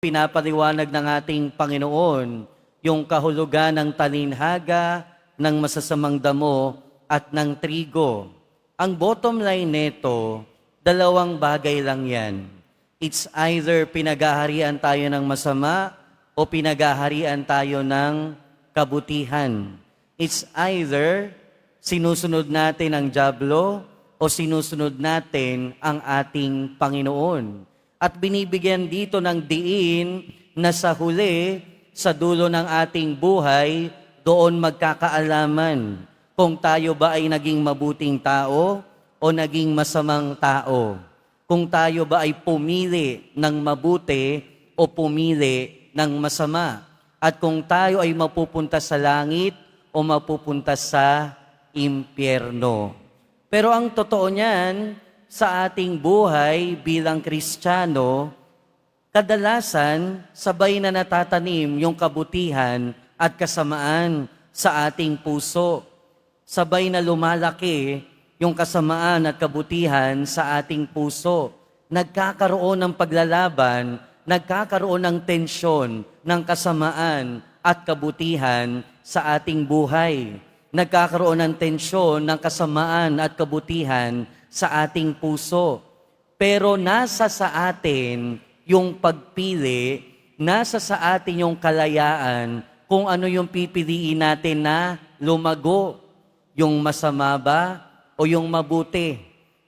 pinapaliwanag ng ating Panginoon yung kahulugan ng talinhaga, ng masasamang damo, at ng trigo. Ang bottom line nito, dalawang bagay lang yan. It's either pinagaharian tayo ng masama o pinagaharian tayo ng kabutihan. It's either sinusunod natin ang dyablo o sinusunod natin ang ating Panginoon. At binibigyan dito ng diin na sa huli, sa dulo ng ating buhay, doon magkakaalaman kung tayo ba ay naging mabuting tao o naging masamang tao. Kung tayo ba ay pumili ng mabuti o pumili ng masama. At kung tayo ay mapupunta sa langit o mapupunta sa impyerno. Pero ang totoo niyan, sa ating buhay bilang Kristiyano, kadalasan sabay na natatanim yung kabutihan at kasamaan sa ating puso. Sabay na lumalaki yung kasamaan at kabutihan sa ating puso. Nagkakaroon ng paglalaban, nagkakaroon ng tensyon, ng kasamaan at kabutihan sa ating buhay. Nagkakaroon ng tensyon, ng kasamaan at kabutihan sa ating puso. Pero nasa sa atin yung pagpili, nasa sa atin yung kalayaan kung ano yung pipiliin natin na lumago. Yung masama ba o yung mabuti?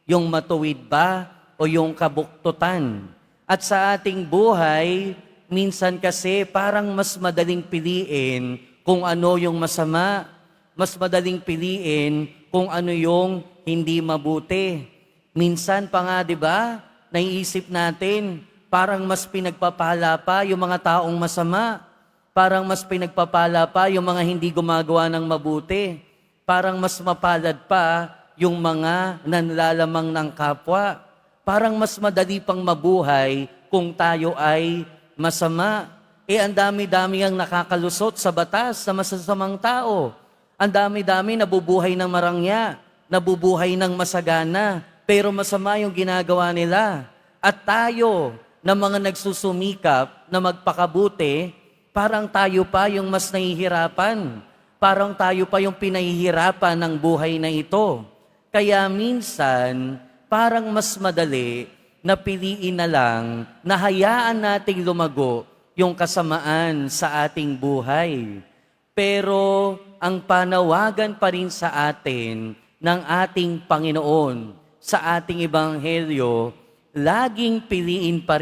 Yung matuwid ba o yung kabuktutan? At sa ating buhay, minsan kasi parang mas madaling piliin kung ano yung masama. Mas madaling piliin kung ano yung hindi mabuti. Minsan pa nga, di ba, naiisip natin, parang mas pinagpapala pa yung mga taong masama. Parang mas pinagpapala pa yung mga hindi gumagawa ng mabuti. Parang mas mapalad pa yung mga nanlalamang ng kapwa. Parang mas madali pang mabuhay kung tayo ay masama. Ang dami-dami ang nakakalusot sa batas sa masasamang tao. Ang dami-dami nabubuhay ng marangya, nabubuhay ng masagana, pero masama yung ginagawa nila. At tayo, na mga nagsusumikap na magpakabuti, parang tayo pa yung mas nahihirapan. Parang tayo pa yung pinahihirapan ng buhay na ito. Kaya minsan, parang mas madali na piliin na lang na hayaan nating lumago yung kasamaan sa ating buhay. Pero ang panawagan pa rin sa atin ng ating Panginoon sa ating Ebanghelyo, laging piliin pa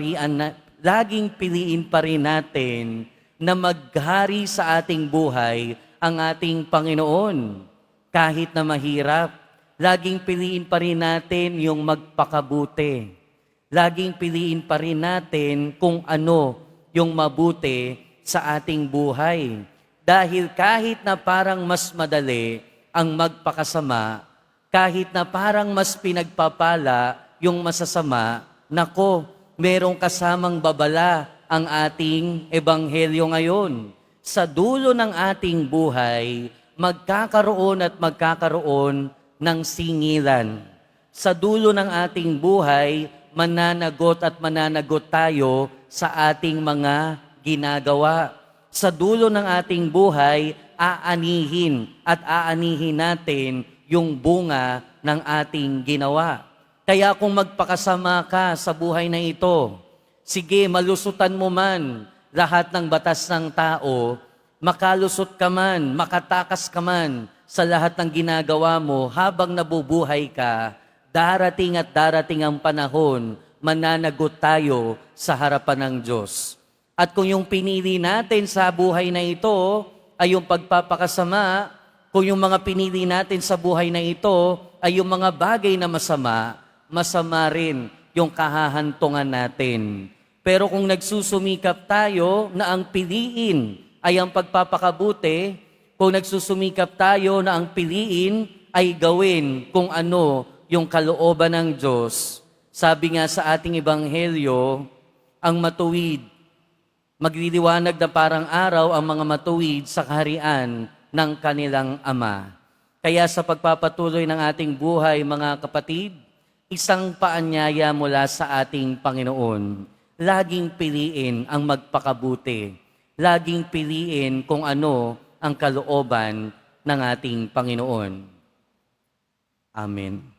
rin natin na maghari sa ating buhay ang ating Panginoon. Kahit na mahirap, laging piliin pa rin natin yung magpakabuti. Laging piliin pa rin natin kung ano yung mabuti sa ating buhay. Dahil kahit na parang mas madali ang magpakasama, kahit na parang mas pinagpapala yung masasama, nako, merong kasamang babala ang ating ebanghelyo ngayon. Sa dulo ng ating buhay, magkakaroon at magkakaroon ng singilan. Sa dulo ng ating buhay, mananagot at mananagot tayo sa ating mga ginagawa. Sa dulo ng ating buhay, aanihin at aanihin natin yung bunga ng ating ginawa. Kaya kung magpakasama ka sa buhay na ito, sige, malusutan mo man lahat ng batas ng tao, makalusot ka man, makatakas ka man sa lahat ng ginagawa mo habang nabubuhay ka, darating at darating ang panahon, mananagot tayo sa harapan ng Diyos. At kung yung pinili natin sa buhay na ito ay yung pagpapakasama, kung yung mga pinili natin sa buhay na ito ay yung mga bagay na masama, masama rin yung kahahantungan natin. Pero kung nagsusumikap tayo na ang piliin ay ang pagpapakabuti, kung nagsusumikap tayo na ang piliin ay gawin kung ano yung kalooban ng Diyos, sabi nga sa ating Ebanghelyo, ang matuwid, magliliwanag na parang araw ang mga matuwid sa kaharian ng kanilang Ama. Kaya sa pagpapatuloy ng ating buhay, mga kapatid, isang paanyaya mula sa ating Panginoon. laging piliin ang magpakabuti. Laging piliin kung ano ang kalooban ng ating Panginoon. Amen.